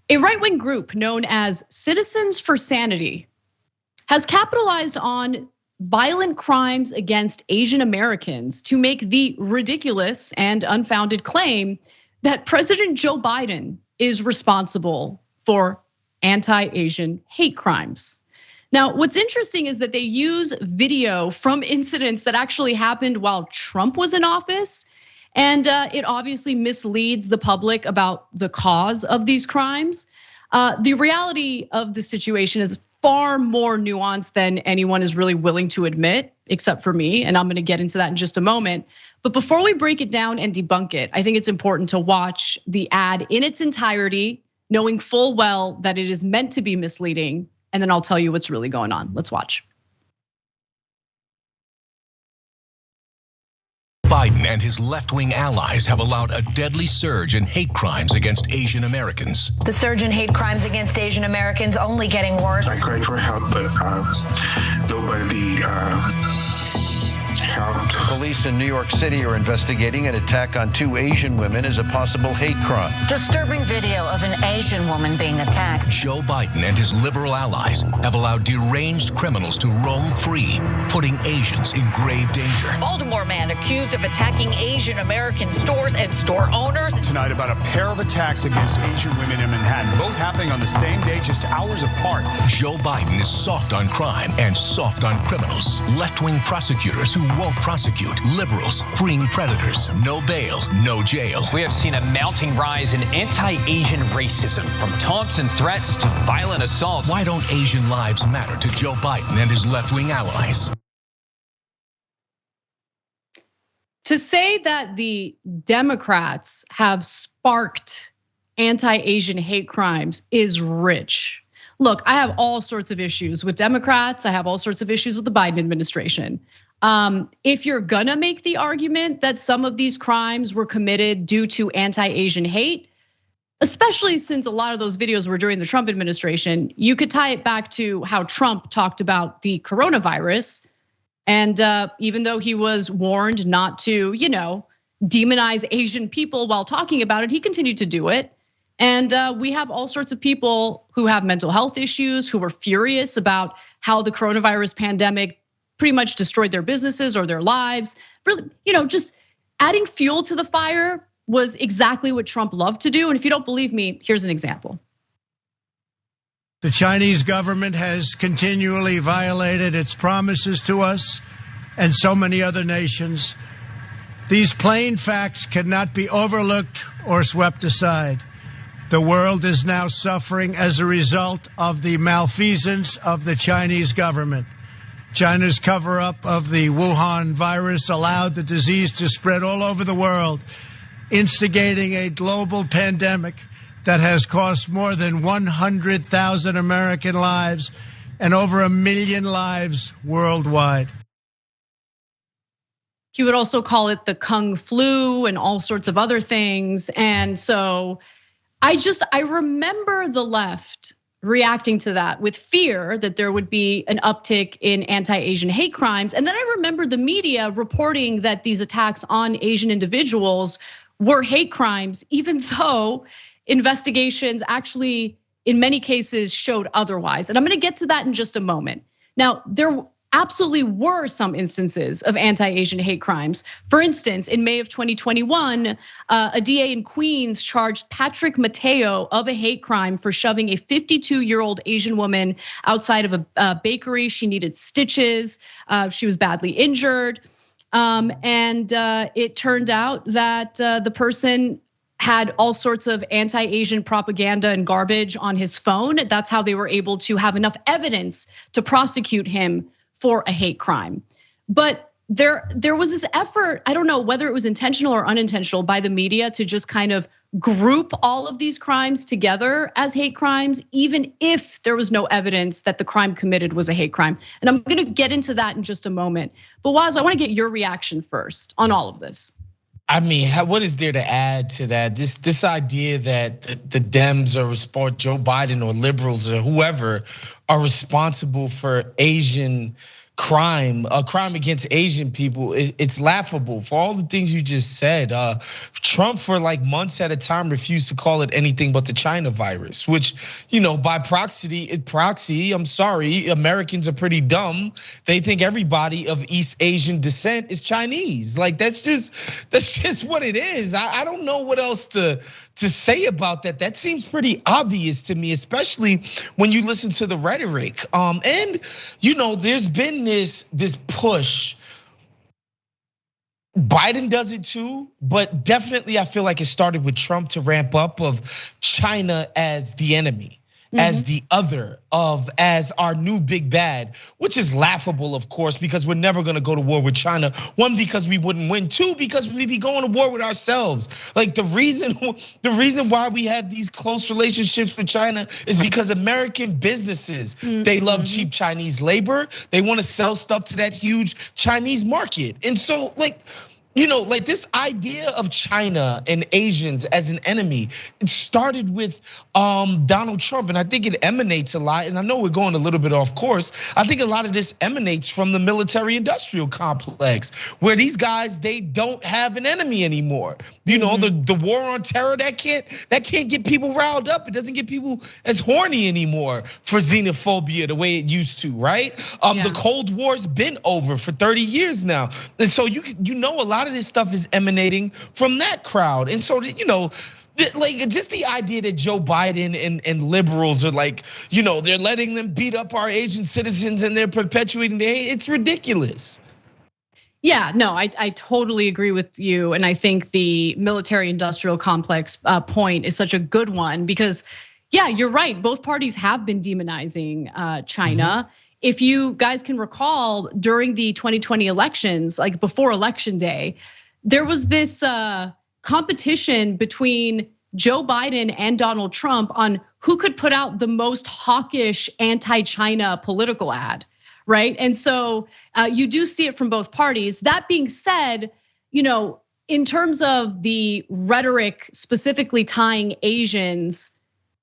A right-wing group known as Citizens for Sanity has capitalized on violent crimes against Asian Americans to make the ridiculous and unfounded claim that President Joe Biden is responsible for anti-Asian hate crimes. Now, what's interesting is that they use video from incidents that actually happened while Trump was in office. And it obviously misleads the public about the cause of these crimes. The reality of the situation is far more nuanced than anyone is really willing to admit, except for me, and I'm gonna get into that in just a moment. But before we break it down and debunk it, I think it's important to watch the ad in its entirety, knowing full well that it is meant to be misleading, and then I'll tell you what's really going on. Let's watch. Biden and his left-wing allies have allowed a deadly surge in hate crimes against Asian Americans. The surge in hate crimes against Asian Americans only getting worse. I cried for help, but nobody helped. Police in New York City are investigating an attack on 2 Asian women as a possible hate crime. Disturbing video of an Asian woman being attacked. Joe Biden and his liberal allies have allowed deranged criminals to roam free, putting Asians in grave danger. Baltimore man accused of attacking Asian American stores and store owners. Tonight about a pair of attacks against Asian women in Manhattan, both happening on the same day, just hours apart. Joe Biden is soft on crime and soft on criminals. Left-wing prosecutors who won't prosecute, liberals freeing predators. No bail, no jail. We have seen a mounting rise in anti-Asian racism, from taunts and threats to violent assaults. Why don't Asian lives matter to Joe Biden and his left-wing allies? To say that the Democrats have sparked anti-Asian hate crimes is rich. Look, I have all sorts of issues with Democrats. I have all sorts of issues with the Biden administration. If you're gonna make the argument that some of these crimes were committed due to anti-Asian hate, especially since a lot of those videos were during the Trump administration, you could tie it back to how Trump talked about the coronavirus. And even though he was warned not to, demonize Asian people while talking about it, he continued to do it. And we have all sorts of people who have mental health issues, who were furious about how the coronavirus pandemic pretty much destroyed their businesses or their lives. Really, just adding fuel to the fire was exactly what Trump loved to do. And if you don't believe me, here's an example. The Chinese government has continually violated its promises to us and so many other nations. These plain facts cannot be overlooked or swept aside. The world is now suffering as a result of the malfeasance of the Chinese government. China's cover-up of the Wuhan virus allowed the disease to spread all over the world, instigating a global pandemic that has cost more than 100,000 American lives and over 1 million lives worldwide. He would also call it the Kung flu and all sorts of other things. And so I remember the left reacting to that with fear that there would be an uptick in anti-Asian hate crimes. And then I remember the media reporting that these attacks on Asian individuals were hate crimes, even though investigations actually, in many cases, showed otherwise. And I'm gonna get to that in just a moment. Now, there absolutely were some instances of anti-Asian hate crimes. For instance, in May of 2021, a DA in Queens charged Patrick Mateo of a hate crime for shoving a 52-year-old Asian woman outside of a bakery. She needed stitches, she was badly injured. And it turned out that the person had all sorts of anti-Asian propaganda and garbage on his phone. That's how they were able to have enough evidence to prosecute him for a hate crime. But there was this effort, I don't know whether it was intentional or unintentional by the media to just kind of group all of these crimes together as hate crimes, even if there was no evidence that the crime committed was a hate crime. And I'm gonna get into that in just a moment. But Waz, I wanna get your reaction first on all of this. I mean, what is there to add to that? This idea that the Dems or Joe Biden or liberals or whoever are responsible for Asian crime, a crime against Asian people, it's laughable for all the things you just said. Trump for like months at a time refused to call it anything but the China virus, which, by proxy, I'm sorry, Americans are pretty dumb. They think everybody of East Asian descent is Chinese. Like that's just what it is. I don't know what else to say about that. That seems pretty obvious to me, especially when you listen to the rhetoric. And there's been this push. Biden does it too, but definitely I feel like it started with Trump to ramp up of China as the enemy, as the other, as our new big bad, which is laughable, of course, because we're never gonna go to war with China. One, because we wouldn't win. Two, because we'd be going to war with ourselves. Like the reason why we have these close relationships with China is because American businesses, they love cheap Chinese labor. They wanna sell stuff to that huge Chinese market. And so like this idea of China and Asians as an enemy, it started with Donald Trump, and I think it emanates a lot. And I know we're going a little bit off course. I think a lot of this emanates from the military-industrial complex, where these guys, they don't have an enemy anymore. The war on terror, that can't get people riled up. It doesn't get people as horny anymore for xenophobia the way it used to, right? The Cold War's been over for 30 years now, and so a lot of this stuff is emanating from that crowd. And so, like just the idea that Joe Biden and liberals are like, they're letting them beat up our Asian citizens and they're perpetuating the hate, it's ridiculous. Yeah, no, I totally agree with you. And I think the military industrial complex point is such a good one because, yeah, you're right. Both parties have been demonizing China. If you guys can recall, during the 2020 elections, like before election day, there was this competition between Joe Biden and Donald Trump on who could put out the most hawkish anti-China political ad, right? And so you do see it from both parties. That being said, in terms of the rhetoric specifically tying Asians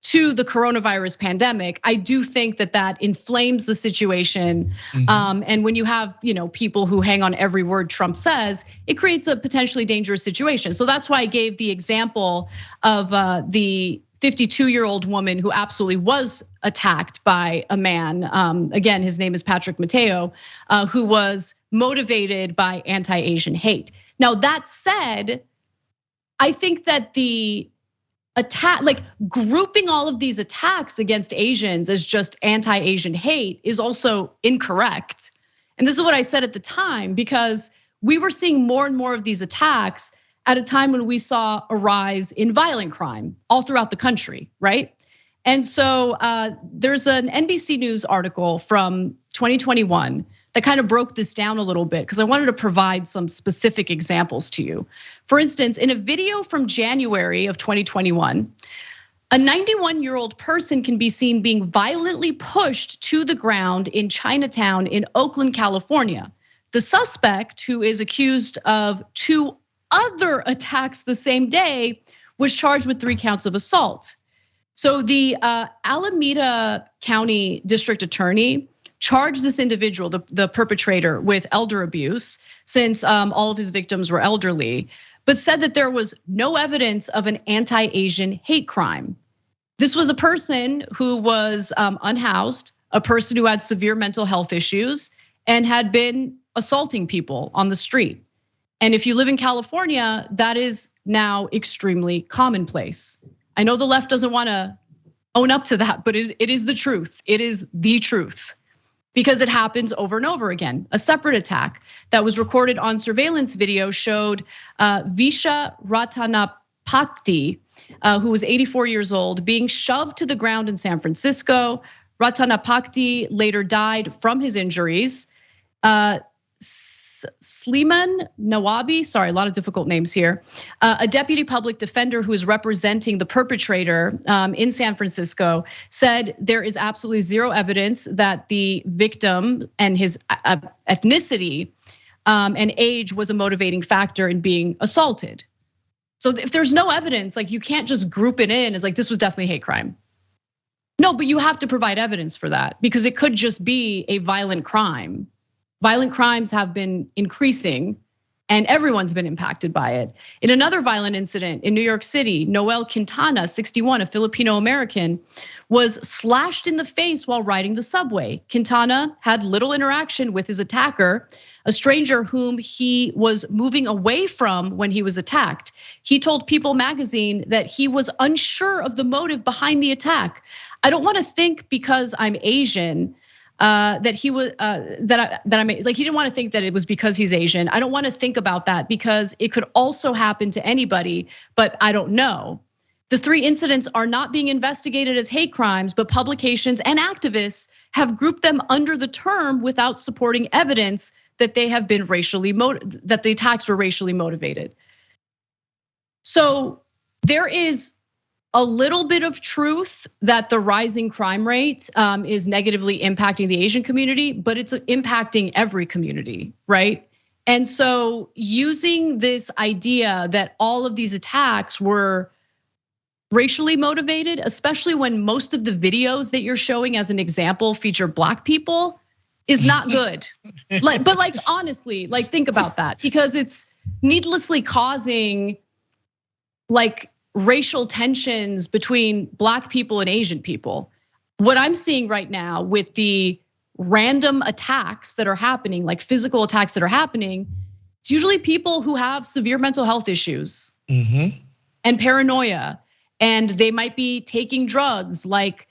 to the coronavirus pandemic, I do think that inflames the situation. And when you have, people who hang on every word Trump says, it creates a potentially dangerous situation. So that's why I gave the example of the 52-year-old woman who absolutely was attacked by a man. Again, his name is Patrick Mateo, who was motivated by anti-Asian hate. Now that said, I think that the attack, like grouping all of these attacks against Asians as just anti-Asian hate is also incorrect. And this is what I said at the time, because we were seeing more and more of these attacks at a time when we saw a rise in violent crime all throughout the country, right? And so there's an NBC News article from 2021 that kind of broke this down a little bit because I wanted to provide some specific examples to you. For instance, in a video from January of 2021, a 91-year-old person can be seen being violently pushed to the ground in Chinatown in Oakland, California. The suspect, who is accused of 2 other attacks the same day, was charged with 3 counts of assault. So the Alameda County District Attorney charged this individual, the perpetrator, with elder abuse, since all of his victims were elderly, but said that there was no evidence of an anti-Asian hate crime. This was a person who was unhoused, a person who had severe mental health issues, and had been assaulting people on the street. And if you live in California, that is now extremely commonplace. I know the left doesn't want to own up to that, but it is the truth. It is the truth. Because it happens over and over again. A separate attack that was recorded on surveillance video showed Visha Ratanapakdi, who was 84 years old, being shoved to the ground in San Francisco. Ratanapakdi later died from his injuries. Sliman Nawabi, sorry, a lot of difficult names here. A deputy public defender who is representing the perpetrator in San Francisco said there is absolutely zero evidence that the victim and his ethnicity and age was a motivating factor in being assaulted. So if there's no evidence, like you can't just group it in as like this was definitely hate crime. No, but you have to provide evidence for that because it could just be a violent crime. violent crimes have been increasing and everyone's been impacted by it. In another violent incident in New York City, Noel Quintana, 61, a Filipino American, was slashed in the face while riding the subway. Quintana had little interaction with his attacker, a stranger whom he was moving away from when he was attacked. He told People magazine that he was unsure of the motive behind the attack. I don't want to think because I'm Asian that he was that I'm like, he didn't want to think that it was because he's Asian. I don't want to think about that because it could also happen to anybody, but I don't know. The 3 incidents are not being investigated as hate crimes, but publications and activists have grouped them under the term without supporting evidence that they have been that the attacks were racially motivated. So there is a little bit of truth that the rising crime rate is negatively impacting the Asian community, but it's impacting every community, right? And so using this idea that all of these attacks were racially motivated, especially when most of the videos that you're showing as an example feature Black people, is not good. But like honestly, like think about that, because it's needlessly causing like racial tensions between Black people and Asian people. What I'm seeing right now with the random attacks that are happening, like physical attacks that are happening, it's usually people who have severe mental health issues and paranoia, and they might be taking drugs like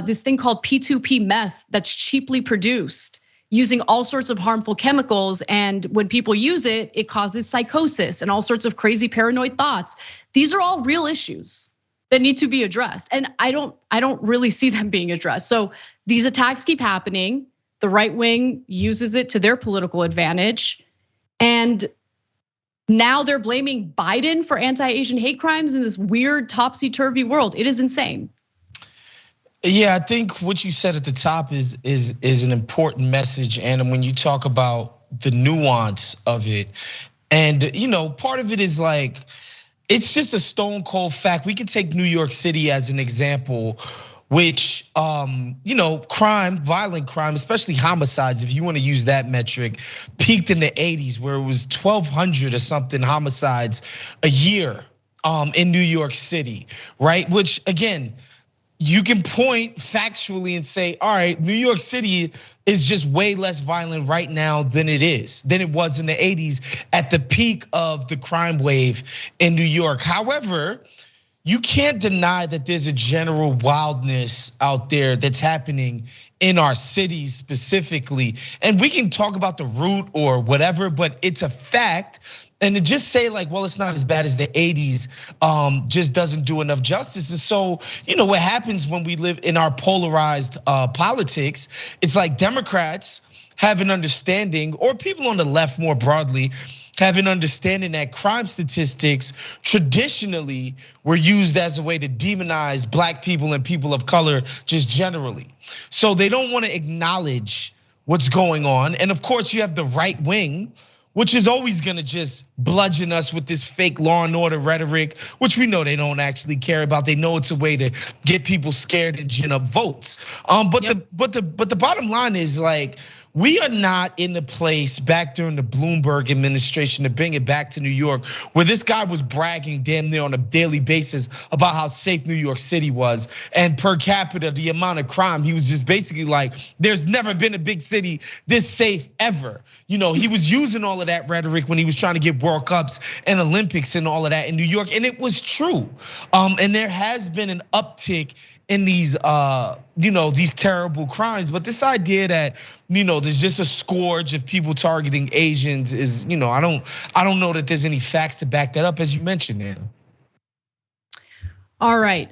this thing called P2P meth that's cheaply produced using all sorts of harmful chemicals. And when people use it, it causes psychosis and all sorts of crazy paranoid thoughts. These are all real issues that need to be addressed. And I don't really see them being addressed. So these attacks keep happening. The right wing uses it to their political advantage. And now they're blaming Biden for anti-Asian hate crimes in this weird topsy-turvy world. It is insane. Yeah, I think what you said at the top is an important message, and when you talk about the nuance of it, and part of it is like, it's just a stone cold fact. We could take New York City as an example, which crime, violent crime, especially homicides, if you want to use that metric, peaked in the 80s where it was 1,200 or something homicides a year in New York City, right? Which again, you can point factually and say, all right, New York City is just way less violent right now than it was in the 80s at the peak of the crime wave in New York. However, you can't deny that there's a general wildness out there that's happening in our cities specifically. And we can talk about the root or whatever, but it's a fact. And to just say like, well, it's not as bad as the 80s, just doesn't do enough justice. And so, what happens when we live in our polarized politics, it's like Democrats have an understanding, or people on the left more broadly, have an understanding that crime statistics traditionally were used as a way to demonize Black people and people of color just generally. So they don't want to acknowledge what's going on. And of course you have the right wing, which is always gonna just bludgeon us with this fake law and order rhetoric, which we know they don't actually care about. They know it's a way to get people scared and gin up votes. But the bottom line is like, we are not in the place back during the Bloomberg administration, to bring it back to New York, where this guy was bragging damn near on a daily basis about how safe New York City was. And per capita, the amount of crime, he was just basically like, there's never been a big city this safe ever. He was using all of that rhetoric when he was trying to get World Cups and Olympics and all of that in New York, and it was true. And there has been an uptick in these these terrible crimes, but this idea that there's just a scourge of people targeting Asians is, I don't know that there's any facts to back that up, as you mentioned, Anna. All right,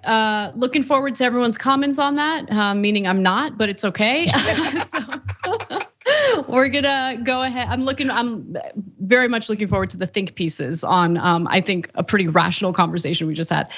looking forward to everyone's comments on that, meaning I'm not, but it's okay. We're gonna go ahead. I'm very much looking forward to the think pieces on, I think, a pretty rational conversation we just had.